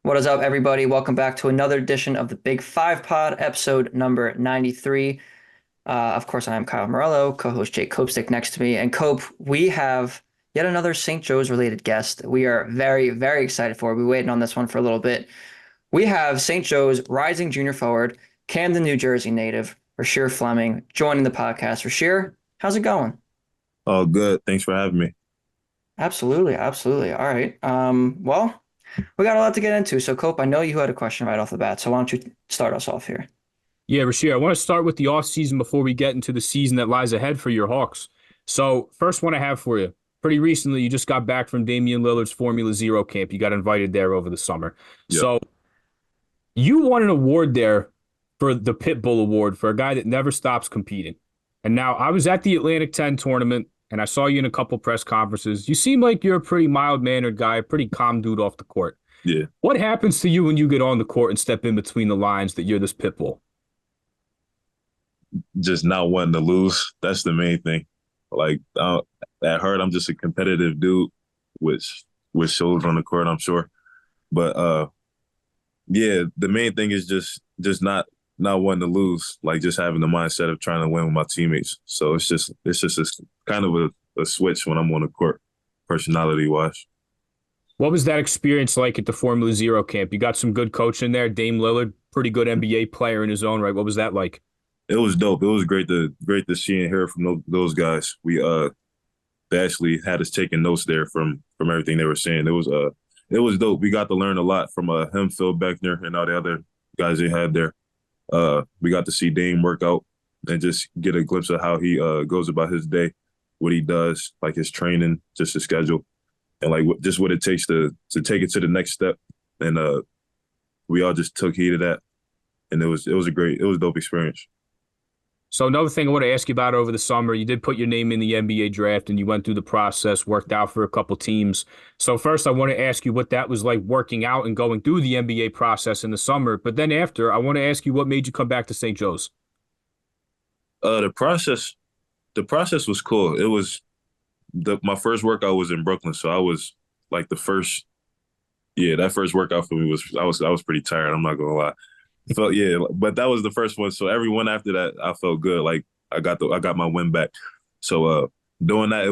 What is up, everybody? Welcome back to another edition of the Big Five Pod, episode number 93. Of course, I am Kyle Morello, co-host Jake Copestick next to me. And Cope, we have yet another St. Joe's related guest. We are very, very excited for. We've been waiting on this one for a little bit. We have St. Joe's rising junior forward, Camden, New Jersey native, Rasheer Fleming, joining the podcast. Rasheer, how's it going? Oh, good. Thanks for having me. Absolutely, absolutely. All right. Well, we got a lot to get into. So, Cope, I know you had a question right off the bat. So why don't you start us off here? Yeah, Rasheer, I want to start with the off season before we get into the season that lies ahead for your Hawks. So, first one I have for you. Pretty recently, you just got back from Damian Lillard's Formula Zero camp. You got invited there over the summer. Yep. So, you won an award there for the Pitbull Award for a guy that never stops competing. And now I was at the Atlantic 10 tournament and I saw you in a couple press conferences. You seem like you're a pretty mild-mannered guy, a pretty calm dude off the court. Yeah. What happens to you when you get on the court and step in between the lines that you're this Pitbull? Just not wanting to lose. That's the main thing. Like, at heart, I'm just a competitive dude, which shows on the court, I'm sure. But yeah, the main thing is just not wanting to lose. Like, just having the mindset of trying to win with my teammates. So it's kind of a switch when I'm on the court, personality wise. What was that experience like at the Formula Zero camp? You got some good coaching there. Dame Lillard, pretty good NBA player in his own right. What was that like? It was dope. It was great to see and hear from those guys. They actually had us taking notes there from everything they were saying. It was dope. We got to learn a lot from him, Phil Beckner, and all the other guys they had there. We got to see Dame work out and just get a glimpse of how he goes about his day, what he does, like his training, just his schedule, and like just what it takes to take it to the next step. And we all just took heed of that, and it was a dope experience. So another thing I want to ask you about over the summer, you did put your name in the NBA draft and you went through the process, worked out for a couple teams. So first, I want to ask you what that was like working out and going through the NBA process in the summer. But then after, I want to ask you what made you come back to St. Joe's? The process was cool. It was my first workout was in Brooklyn, so I was like the first. Yeah, that first workout for me was I was pretty tired. I'm not gonna lie. Felt yeah, but that was the first one. So every one after that, I felt good. Like I got my win back. So doing that,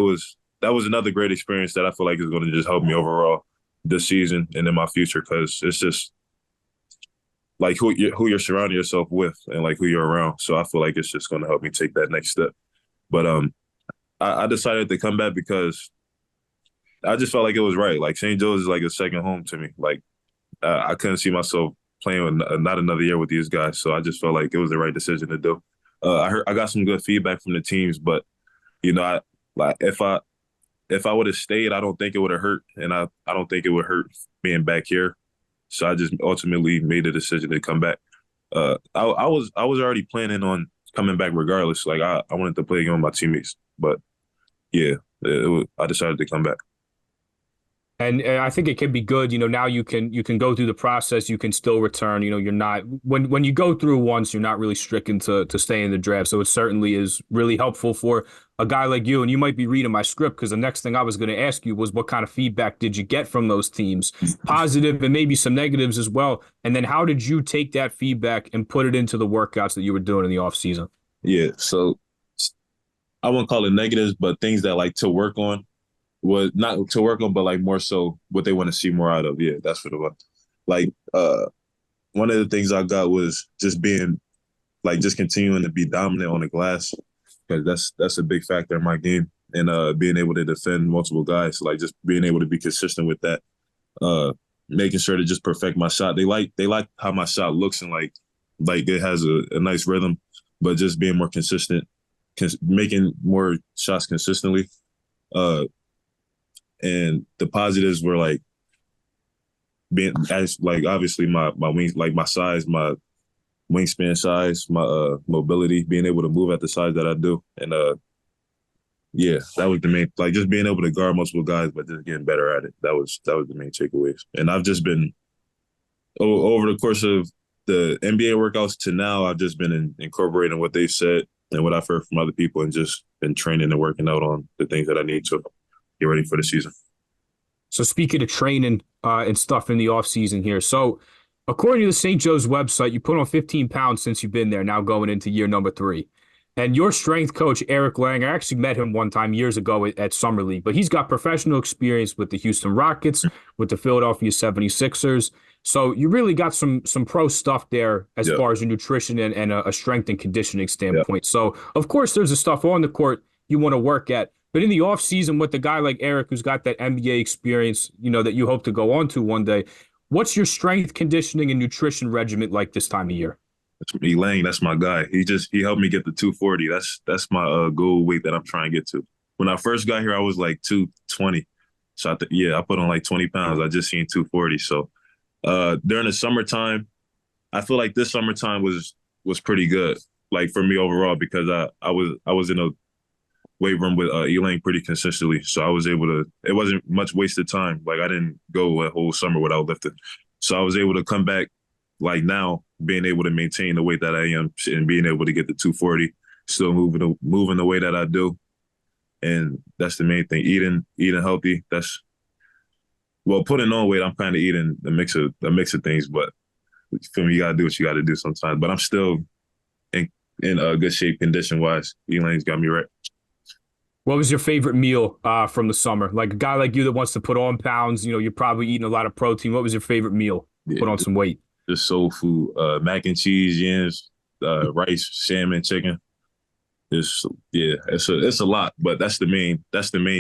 that was another great experience that I feel like is going to just help me overall this season and in my future, because it's just like who you're surrounding yourself with and like who you're around. So I feel like it's just going to help me take that next step. But I decided to come back because I just felt like it was right. Like St. Joe's is like a second home to me. Like I couldn't see myself playing with not another year with these guys. So I just felt like it was the right decision to do. I got some good feedback from the teams, but I like if I would have stayed, I don't think it would have hurt, and I don't think it would hurt being back here. So I just ultimately made the decision to come back. I was already planning on coming back regardless. Like I wanted to play again with my teammates, but yeah, I decided to come back. And I think it can be good, now you can go through the process, you can still return, you're not when you go through once, you're not really stricken to stay in the draft. So it certainly is really helpful for a guy like you. And you might be reading my script because the next thing I was going to ask you was what kind of feedback did you get from those teams? Positive and maybe some negatives as well. And then how did you take that feedback and put it into the workouts that you were doing in the off season? Yeah, so I wouldn't call it negatives, but things that like to work on was not to work on, but like more so what they want to see more out of. Yeah, that's what it was. Like one of the things I got was just being like just continuing to be dominant on the glass, because that's a big factor in my game, and being able to defend multiple guys. Like just being able to be consistent with that, making sure to just perfect my shot. They like how my shot looks, and like it has a nice rhythm, but just being more consistent, making more shots consistently. And the positives were like being as like obviously my wings, like my size, my wingspan size, my mobility, being able to move at the size that I do. And yeah, that was the main, like just being able to guard multiple guys, but just getting better at it. That was the main takeaways. And I've just been over the course of the NBA workouts to now, I've just been incorporating what they've said and what I've heard from other people, and just been training and working out on the things that I need to get ready for the season. So speaking of training and stuff in the off season here, so according to the St. Joe's website, you put on 15 pounds since you've been there, now going into year number 3. And your strength coach, Eric Lang, I actually met him one time years ago at Summer League, but he's got professional experience with the Houston Rockets, with the Philadelphia 76ers. So you really got some pro stuff there as Yeah, far as your nutrition and a strength and conditioning yeah. standpoint. So of course there's the stuff on the court you want to work at. But in the off season with a guy like Eric who's got that NBA experience, that you hope to go on to one day, what's your strength, conditioning, and nutrition regimen like this time of year? That's me, Lang. That's my guy. He helped me get the 240. That's my goal weight that I'm trying to get to. When I first got here, I was like 220. So I put on like 20 pounds. I just seen 240. So during the summertime, I feel like this summertime was pretty good, like for me overall, because I was in a weight room with Elaine pretty consistently. So I was able to, it wasn't much wasted time. Like I didn't go a whole summer without lifting. So I was able to come back like now, being able to maintain the weight that I am and being able to get the 240, still moving the way that I do. And that's the main thing. Eating healthy. Putting on weight, I'm kind of eating a mix of things, but for me, you gotta do what you gotta do sometimes. But I'm still in good shape condition wise. Elaine's got me right. What was your favorite meal from the summer? Like a guy like you that wants to put on pounds, you're probably eating a lot of protein. What was your favorite meal? Yeah, Put on some weight. just soul food, mac and cheese, yams, rice, salmon, chicken. It's a lot, but that's the main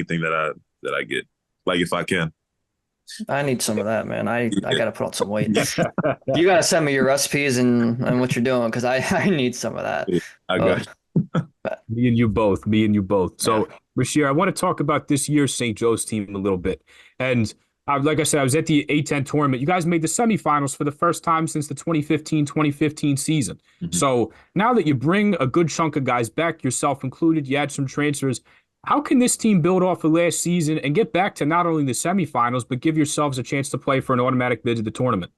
thing that I get. Like if I can. I need some of that, man. I gotta put on some weight. You gotta send me your recipes and what you're doing because I need some of that. Yeah, I Oh, got Me and you both. Me and you both. yeah. So, Rasheer, I want to talk about this year's St. Joe's team a little bit. And like I said, I was at the A10 tournament. You guys made the semifinals for the first time since the 2015 season. you. So now that you bring a good chunk of guys back, yourself included, you had some transfers. How can this team build off of last season and get back to not only the semifinals, but give yourselves a chance to play for an automatic bid to the tournament?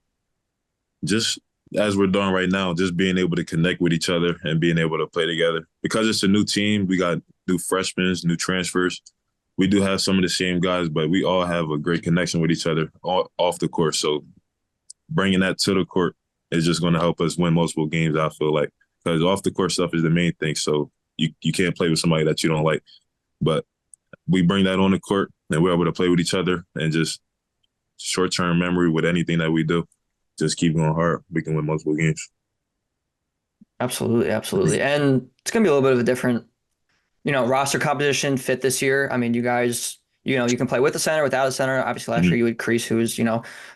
Just as we're doing right now, just being able to connect with each other and being able to play together. Because it's a new team, we got new freshmen, new transfers. We do have some of the same guys, but we all have a great connection with each other off the court. So bringing that to the court is just going to help us win multiple games, I feel like. Because off the court stuff is the main thing. So you can't play with somebody that you don't like. But we bring that on the court and we're able to play with each other and just short-term memory with anything that we do. Just keep going hard. We can win multiple games. Absolutely, absolutely. And it's gonna be a little bit of a different, roster composition fit this year. I mean, you guys, you can play with the center, without a center. Obviously, last year you had Crease, who's,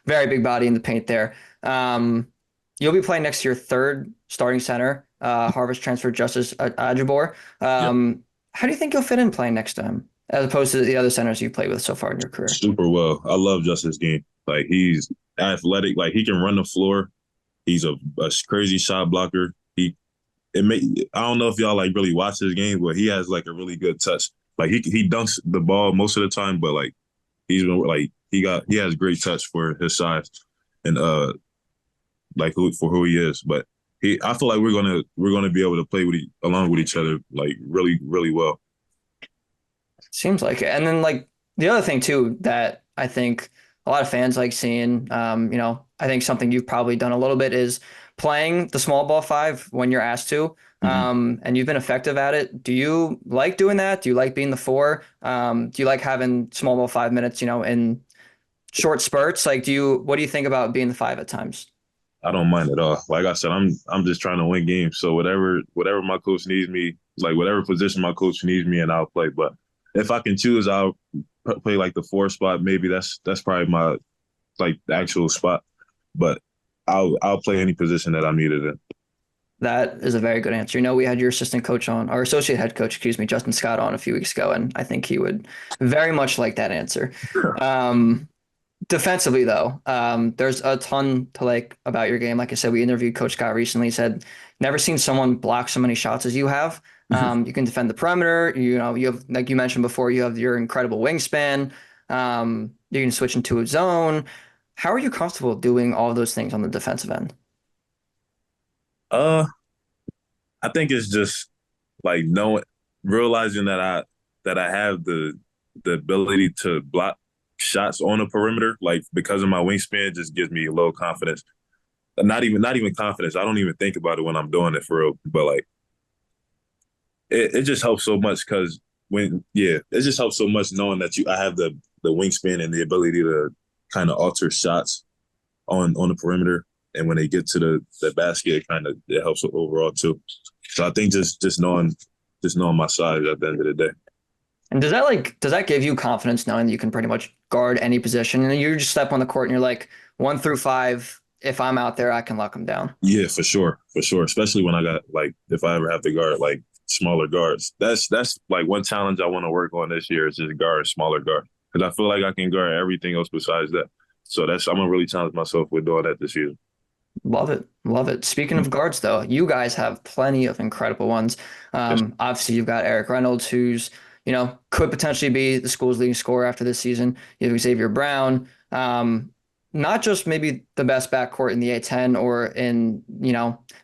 very big body in the paint there. You'll be playing next to your third starting center, Harvest transfer Justice Ajibor. Yep. How do you think you'll fit in playing next to him, as opposed to the other centers you've played with so far in your career? Super well. I love Justice's game. Like he's athletic. Like he can run the floor. He's a crazy shot blocker. I don't know if y'all like really watch his game, but he has like a really good touch. Like he dunks the ball most of the time, but like he's been like he has great touch for his size and for who he is. But I feel like we're gonna be able to play along with each other like really really well. Seems like it. And then like the other thing too that I think a lot of fans like seeing, I think something you've probably done a little bit is playing the small ball five when you're asked to. And you've been effective at it. Do you like doing that? Do you like being the four? Do you like having small ball 5 minutes, in short spurts? Like, what do you think about being the five at times? I don't mind at all. Like I said, I'm just trying to win games. So whatever my coach needs me, like whatever position my coach needs me in, I'll play. But if I can choose, I'll play like the four spot. Maybe that's probably my like the actual spot. But I'll play any position that I'm needed in. That is a very good answer. We had your assistant coach on, or associate head coach, excuse me, Justin Scott on a few weeks ago, and I think he would very much like that answer. Defensively, though, there's a ton to like about your game. Like I said, we interviewed Coach Scott recently. He said, never seen someone block so many shots as you have. You can defend the perimeter. You have, like you mentioned before, you have your incredible wingspan. You can switch into a zone. How are you comfortable doing all of those things on the defensive end? I think it's just like realizing that I have the ability to block shots on the perimeter, like because of my wingspan, it just gives me a little confidence. Not even confidence. I don't even think about it when I'm doing it for real. But like it just helps so much because it just helps so much knowing that I have the wingspan and the ability to kind of alter shots on the perimeter. And when they get to the basket, it helps overall too. So I think just knowing my size at the end of the day. And does that give you confidence knowing that you can pretty much guard any position? And you just step on the court and you're like 1 through 5. If I'm out there, I can lock them down. Yeah, for sure. Especially when I got like if I ever have to guard like smaller guards. That's like one challenge I want to work on this year is just guard smaller guard because I feel like I can guard everything else besides that. So I'm gonna really challenge myself with doing that this year. Love it. Love it. Speaking of guards, though, you guys have plenty of incredible ones. Yes. Obviously, you've got Eric Reynolds, who's, could potentially be the school's leading scorer after this season. You have Xavier Brown. Not just maybe the best backcourt in the A10 or in,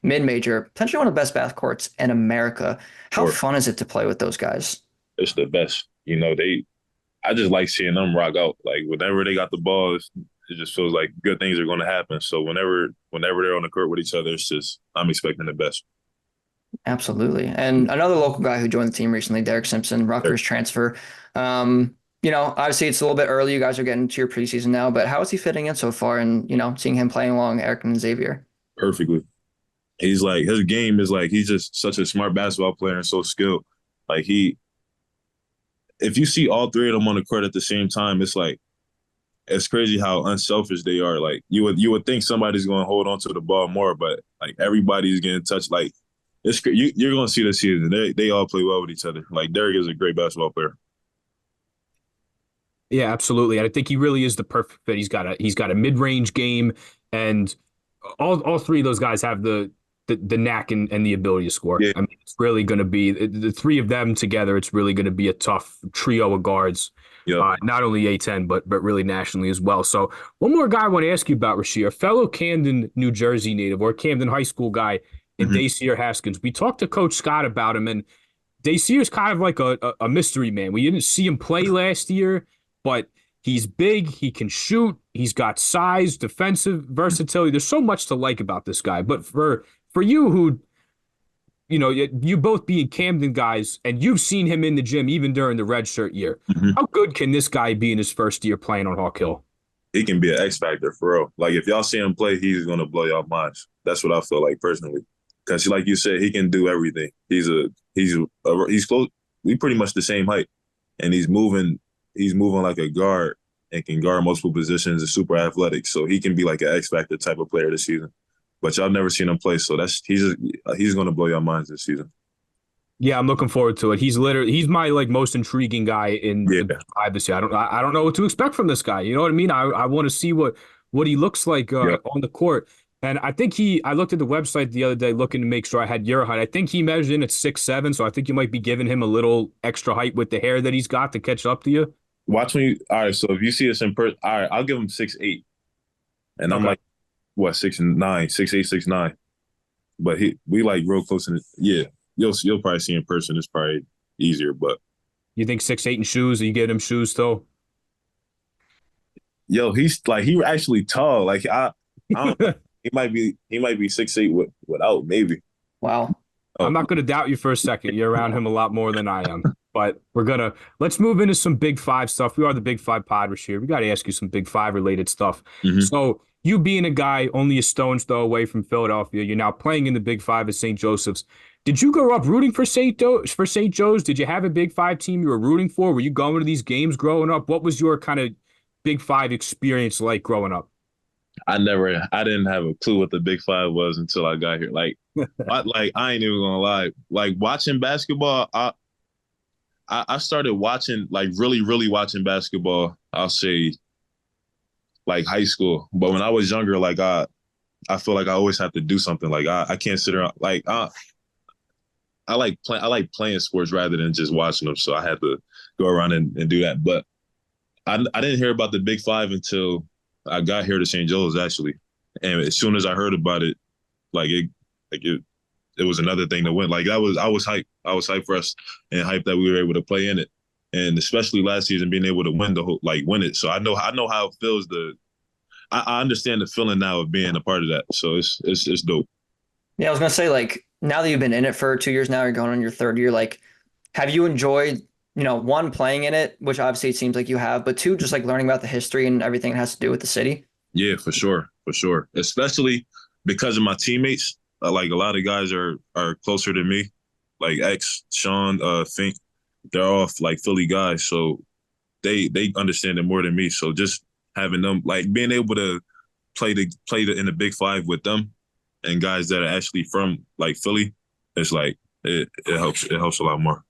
mid-major, potentially one of the best backcourts in America. How Sure. fun is it to play with those guys? It's the best. I just like seeing them rock out. Like whenever they got the ball, it just feels like good things are going to happen. So whenever they're on the court with each other, I'm expecting the best. Absolutely. And another local guy who joined the team recently, Derrick Simpson, Rutgers transfer. Obviously it's a little bit early. You guys are getting to your preseason now, but how is he fitting in so far? And, seeing him playing along Eric and Xavier. Perfectly. He's like his game is like he's just such a smart basketball player and so skilled. Like if you see all three of them on the court at the same time, it's crazy how unselfish they are. Like you would think somebody's going to hold on to the ball more, but like everybody's getting touched. Like you're going to see this season. They all play well with each other. Like Derrick is a great basketball player. Yeah, absolutely. And I think he really is the perfect fit. He's got a mid-range game, and all three of those guys have the knack and the ability to score. Yeah. I mean, it's really going to be the three of them together. It's really going to be a tough trio of guards, not only A10 but really nationally as well. So one more guy I want to ask you about, Rasheer, a fellow Camden, New Jersey native or Camden High School guy, in Daquan Haskins. We talked to Coach Scott about him, and Daquan is kind of like a mystery man. We didn't see him play last year, but he's big, he can shoot, he's got size, defensive versatility. There's so much to like about this guy. But for you who, you both being Camden guys, and you've seen him in the gym even during the redshirt year, how good can this guy be in his first year playing on Hawk Hill? He can be an X factor for real. Like if y'all see him play, he's gonna blow y'all minds. That's what I feel like personally. Because like you said, he can do everything. He's close. We pretty much the same height, and he's moving like a guard and can guard multiple positions. Is super athletic, so he can be like an X factor type of player this season. But y'all never seen him play, so he's gonna blow your minds this season. Yeah, I'm looking forward to it. He's my like most intriguing guy in the five this year. I don't know what to expect from this guy. You know what I mean? I want to see what he looks like on the court. And I think I looked at the website the other day looking to make sure I had your height. I think he measured in at 6'7", so I think you might be giving him a little extra height with the hair that he's got to catch up to you. All right, so if you see us in person, all right, I'll give him 6'8". And I'm like, what, 6'9", 6'8", 6'9". But we like real close in yeah. You'll probably see in person. It's probably easier, but you think 6'8" in shoes? Are you getting him shoes though? Yo, he's like he actually tall. Like I don't know. He might be 6'8" without maybe. Wow. I'm not gonna doubt you for a second. You're around him a lot more than I am. But let's move into some Big Five stuff. We are the Big Five pod here. We got to ask you some Big Five related stuff. So you being a guy only a stone's throw away from Philadelphia, you're now playing in the Big Five at St. Joseph's. Did you grow up rooting for St. Joe's? Did you have a Big Five team you were rooting for? Were you going to these games growing up? What was your kind of Big Five experience like growing up? I didn't have a clue what the Big Five was until I got here. Like, I ain't even gonna lie. Like watching basketball, I started watching, like really, really watching basketball, I'll say like high school. But when I was younger, like I feel like I always have to do something. Like I can't sit around. Like I like playing sports rather than just watching them. So I had to go around and do that. But I didn't hear about the Big Five until I got here to St. Joe's actually. And as soon as I heard about it, it was another thing that went. Like I was hyped. I was hyped for us and hyped that we were able to play in it. and especially last season being able to win the whole win it. So I know how it feels to I understand the feeling now of being a part of that. So it's dope. Yeah, I was gonna say like now that you've been in it for 2 years now, you're going on your third year. Like, have you enjoyed, one, playing in it, which obviously it seems like you have, but two, just like learning about the history and everything it has to do with the city? Yeah, for sure, for sure. Especially because of my teammates. Like a lot of guys are closer to me. Like X, Sean, Fink, they're all like Philly guys, so they understand it more than me. So just having them like being able to in the Big Five with them and guys that are actually from like Philly, it's like it helps a lot more.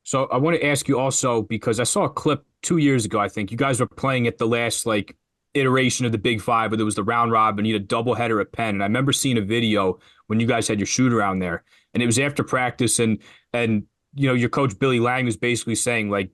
So I want to ask you also because I saw a clip 2 years ago. I think you guys were playing at the last like iteration of the Big Five, but there was the round robin. You had a doubleheader at Penn, and I remember seeing a video when you guys had your shoot around there, and it was after practice, and your coach Billy Lang was basically saying like,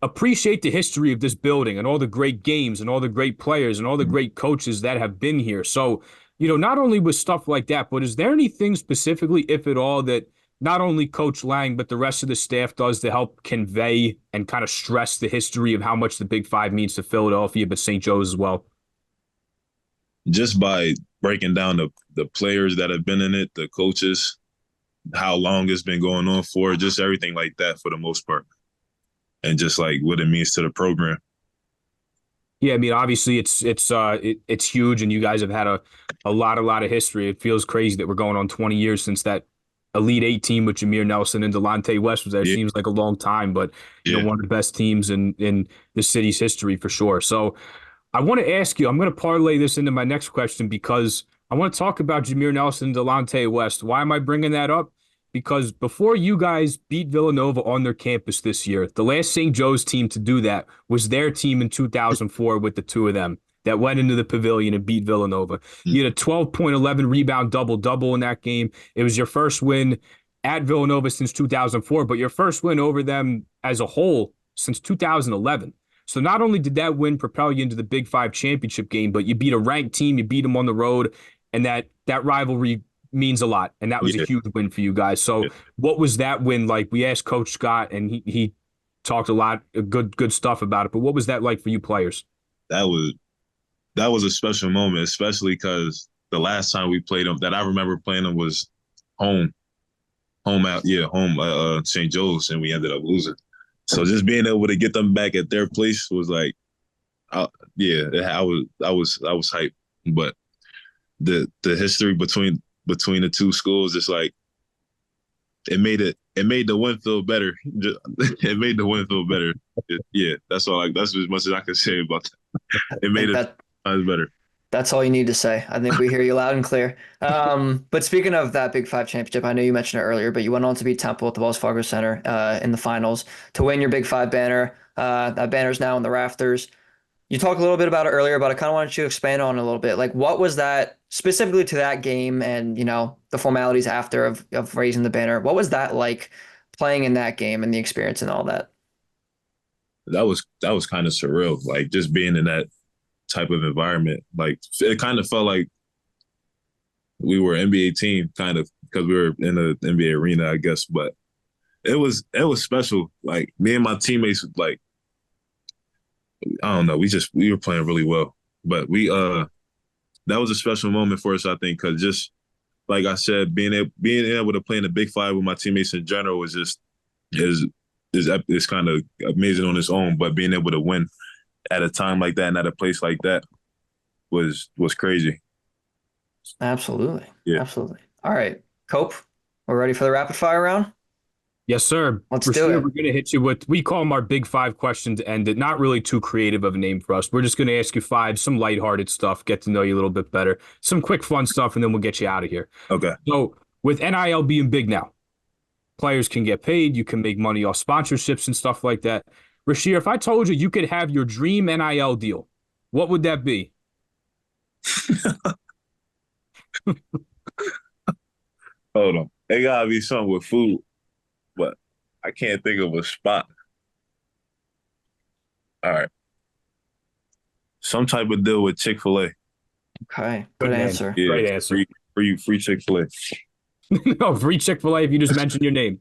appreciate the history of this building and all the great games and all the great players and all the great coaches that have been here. So, not only with stuff like that, but is there anything specifically, if at all, that not only Coach Lang, but the rest of the staff does to help convey and kind of stress the history of how much the Big Five means to Philadelphia, but St. Joe's as well? Just by breaking down the players that have been in it, the coaches, how long it's been going on for, just everything like that for the most part. And just like what it means to the program. Yeah, I mean, obviously it's huge, and you guys have had a lot of history. It feels crazy that we're going on 20 years since that Elite Eight team with Jameer Nelson and Delonte West was there. It Yeah. seems like a long time, but Yeah. one of the best teams in the city's history for sure. So I want to ask you, I'm going to parlay this into my next question because I want to talk about Jameer Nelson and Delonte West. Why am I bringing that up? Because before you guys beat Villanova on their campus this year, the last St. Joe's team to do that was their team in 2004 with the two of them that went into the pavilion and beat Villanova. You had a 12.11 rebound double-double in that game. It was your first win at Villanova since 2004, but your first win over them as a whole since 2011. So not only did that win propel you into the Big Five championship game, but you beat a ranked team, you beat them on the road, and that rivalry means a lot, and that was a huge win for you guys. So what was that win like? We asked Coach Scott, and he talked a lot of good stuff about it, but what was that like for you players? That was a special moment, especially because the last time we played them that I remember playing them was home St. Joe's, and we ended up losing. So just being able to get them back at their place was like, I was hyped. But the history between the two schools, it's like it made the win feel better. It made the win feel better. That's all. That's as much as I can say about that. It made it better. That's all you need to say. I think we hear you loud and clear. But speaking of that Big Five championship, I know you mentioned it earlier, but you went on to beat Temple at the Wells Fargo Center in the finals to win your Big Five banner. That banner's now in the rafters. You talked a little bit about it earlier, but I kind of wanted you to expand on it a little bit. Like, what was that specifically to that game and, the formalities after of raising the banner? What was that like playing in that game and the experience and all that? That was kind of surreal. Like just being in that type of environment. Like it kind of felt like we were an NBA team, kind of, because we were in the NBA arena, I guess. But it was special. Like me and my teammates, like, I don't know, we were playing really well. But that was a special moment for us, I think, because just like I said, being able to play in the Big Five with my teammates in general is kind of amazing on its own. But being able to win at a time like that and at a place like that was crazy. Absolutely. Yeah. Absolutely. All right. Cope, we're ready for the rapid fire round? Yes, sir. Let's do it. We're going to hit you with, we call them our Big Five questions to end it. Not really too creative of a name for us. We're just going to ask you five, some lighthearted stuff, get to know you a little bit better, some quick fun stuff, and then we'll get you out of here. Okay. So with NIL being big now, players can get paid, you can make money off sponsorships and stuff like that. Rasheer, if I told you could have your dream NIL deal, what would that be? Hold on. It gotta be something with food, but I can't think of a spot. All right. Some type of deal with Chick-fil-A. Okay. Good answer. Yeah, Great answer. Free Chick-fil-A. No, free Chick-fil-A if you just mention your name.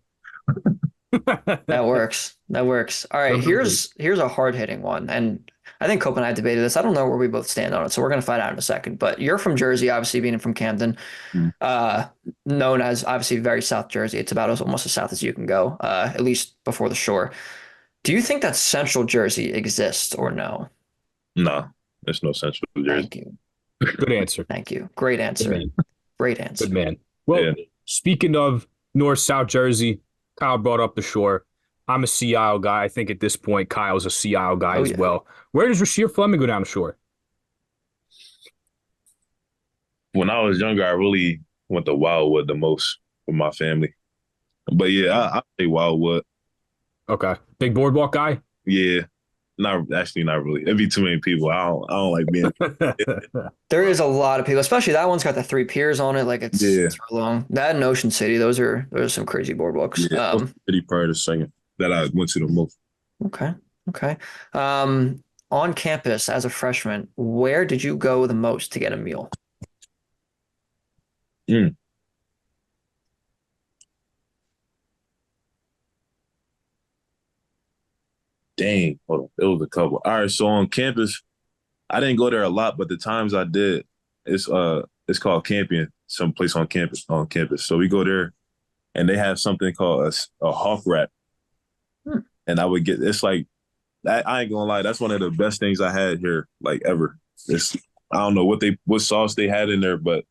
That works. That works. All right, here's a hard-hitting one, and I think Cope and I debated this. I don't know where we both stand on it, so we're gonna find out in a second. But you're from Jersey, obviously being from Camden, Mm. known as obviously very South Jersey. It's about almost as south as you can go, at least before the shore. Do you think that Central Jersey exists or no? Nah, there's no Central Jersey. Thank you. Good answer. Thank you. Great Good answer. man. Great Good answer. man. Well, Yeah. speaking of North South Jersey, Kyle brought up the shore. I'm a Sea Isle guy. I think at this point, Kyle's a Sea Isle guy Oh, as yeah. well. Where does Rasheer Fleming go down the shore? When I was younger, I really went to Wildwood the most with my family. But yeah, I say Wildwood. Okay. Big boardwalk guy? Yeah, not actually, not really. It'd be too many people. I don't like being. There is a lot of people, especially that one's got the three piers on it. Like Yeah. it's real long. That in Ocean City, those are some crazy boardwalks. Yeah, that was pretty part of the second that I went to the most. Okay. Okay. On campus as a freshman, where did you go the most to get a meal? Mm. Dang, hold on. It was a couple. All right, so on campus, I didn't go there a lot, but the times I did, it's called camping, someplace on campus. So we go there, and they have something called a hawk wrap, Hmm. and I would get. It's like I ain't gonna lie, that's one of the best things I had here, like ever. It's I don't know what sauce they had in there, but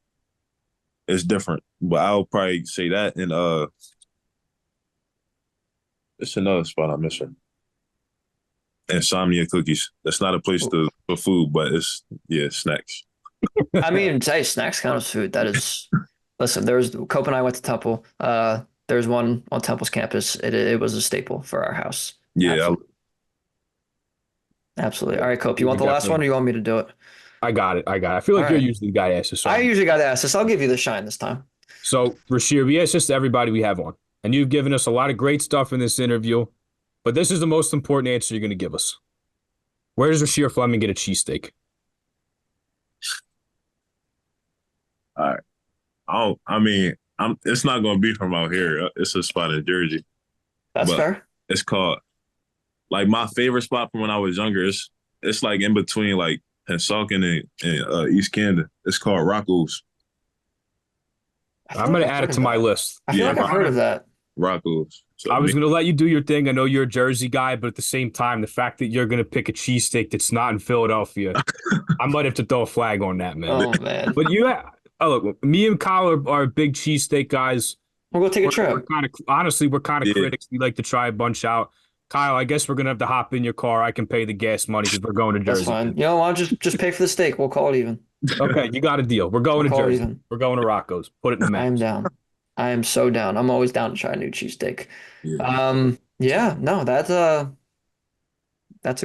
it's different. But I'll probably say that, and it's another spot I'm missing. Insomnia Cookies. That's not a place for food, but it's snacks. I mean, say snacks count as food. That is, listen, Cope and I went to Temple. There's one on Temple's campus. It was a staple for our house. Yeah, Absolutely. All right, Cope, you We want the last definitely- one or you want me to do it? I got it. I feel like All you're right. usually the guy to ask this. I usually got to ask this. I'll give you the shine this time. So, Rasheer, we ask this to everybody we have on, and you've given us a lot of great stuff in this interview, but this is the most important answer you're going to give us. Where does Rasheer Fleming get a cheesesteak? all right. I mean, it's not gonna be from out here. It's a spot in Jersey. That's But- fair. It's called like my favorite spot from when I was younger. It's like in between like Pennsauken and East Camden. It's called Rocco's. I feel I'm going like to I've add heard it of to my that. list. I feel Yeah, like I've heard of that. Rocco's. So, I was going to let you do your thing. I know you're a Jersey guy, but at the same time, the fact that you're going to pick a cheesesteak that's not in Philadelphia, I might have to throw a flag on that, man. Oh man, But look, me and Kyle are big cheesesteak guys. we'll go take a We're trip. kind of honestly, we're kind of Yeah. critics. We like to try a bunch out. Kyle, I guess we're gonna have to hop in your car. I can pay the gas money because we're going to That's Jersey. fine. You know what? Just pay for the steak. We'll call it even. Okay, you got a deal. We're going We'll to call it Jersey. even. We're going to Rocco's. Put it in the I am map. down. I am so down. I'm always down to try a new cheesesteak. yeah. Yeah, no, that's a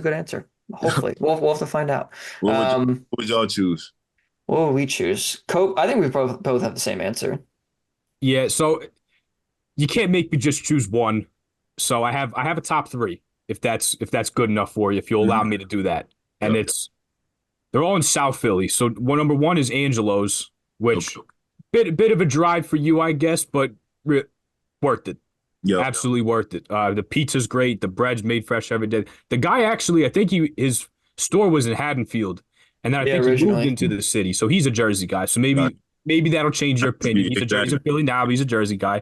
good answer. Hopefully, we'll have to find out. What would y'all choose? What would we choose? Cope. I think we both have the same answer. Yeah, so you can't make me just choose one. So I have a top three if that's good enough for you. If you allow me to do that, and Okay. they're all in South Philly. So number one is Angelo's, which bit of a drive for you, I guess, but worth it. Yeah. Absolutely worth it. The pizza's great. The bread's made fresh every day. The guy actually, I think his store was in Haddonfield, and then I Yeah, think he moved originally. into the city. So he's a Jersey guy. So maybe that'll change your opinion. He's Exactly. in Philly now, but he's a Jersey guy.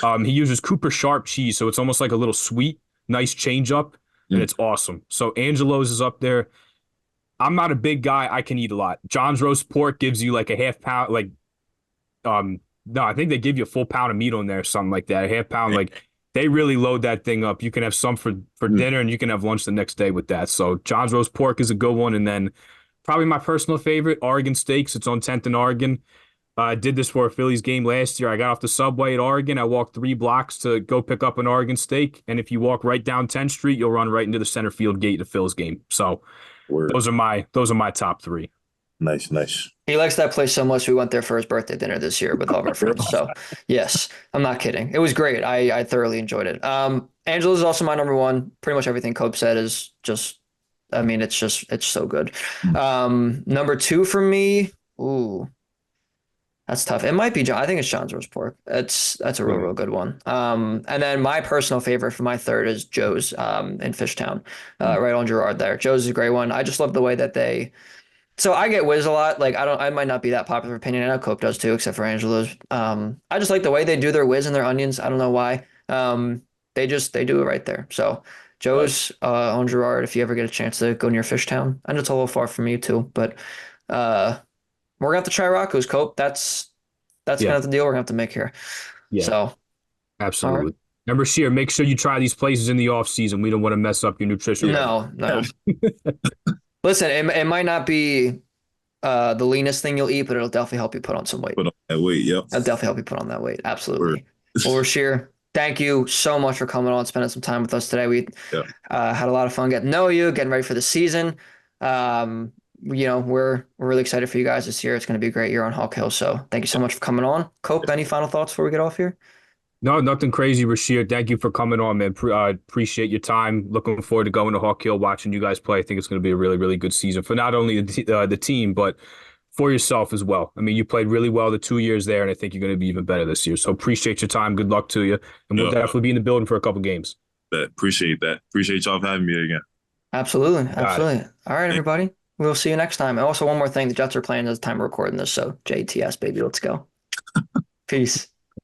He uses Cooper Sharp cheese, so it's almost like a little sweet, nice change up, and it's awesome. So Angelo's is up there. I'm not a big guy. I can eat a lot. John's roast pork gives you like a half pound, no, I think they give you a full pound of meat on there, something like that. A half pound, like they really load that thing up. You can have some for dinner, and you can have lunch the next day with that. So John's roast pork is a good one, and then probably my personal favorite, Oregon Steaks. It's on 10th and Oregon. I did this for a Phillies game last year. I got off the subway at Oregon. I walked 3 blocks to go pick up an Oregon steak, and if you walk right down 10th Street, you'll run right into the center field gate of the Phillies game. So Word. those are my top 3. Nice. He likes that place so much. We went there for his birthday dinner this year with all of our friends. So yes, I'm not kidding. It was great. I thoroughly enjoyed it. Angela's is also my number one. Pretty much everything Cope said is just, I mean, it's so good. Number 2 for me. Ooh, That's tough. It might be John. I think it's John's roast pork. That's a real good one. And then my personal favorite for my third is Joe's in Fishtown, right on Girard there. Joe's is a great one. I just love the way that they. So I get whiz a lot. Like I might not be that popular opinion. I know Cope does too, except for Angelo's. I just like the way they do their whiz and their onions. I don't know why. They do it right there. So Joe's on Girard. If you ever get a chance to go near Fishtown, I know it's a little far from you too, but we're gonna have to try Rocco's, Cope. That's Yeah. kind of the deal we're gonna have to make here. Yeah, So all absolutely. right. And Rasheer, make sure you try these places in the off season. We don't want to mess up your nutrition. No. Listen, it might not be the leanest thing you'll eat, but it'll definitely help you put on some weight. Put on that weight, yep. It'll definitely help you put on that weight. Absolutely. Well, Rasheer, thank you so much for coming on, spending some time with us today. We had a lot of fun getting to know you, getting ready for the season. We're really excited for you guys this year. It's going to be a great year on Hawk Hill. So thank you so much for coming on. Cope, any final thoughts before we get off here? No, nothing crazy, Rasheer. Thank you for coming on, man. Appreciate your time. Looking forward to going to Hawk Hill, watching you guys play. I think it's going to be a really, really good season for not only the team, but for yourself as well. I mean, you played really well the 2 years there, and I think you're going to be even better this year. So appreciate your time. Good luck to you. And we'll definitely be in the building for a couple games. Appreciate that. Appreciate y'all for having me again. Absolutely. All right, everybody. We'll see you next time. And also, one more thing. The Jets are playing at the time of recording this, so JTS, baby. Let's go. Peace.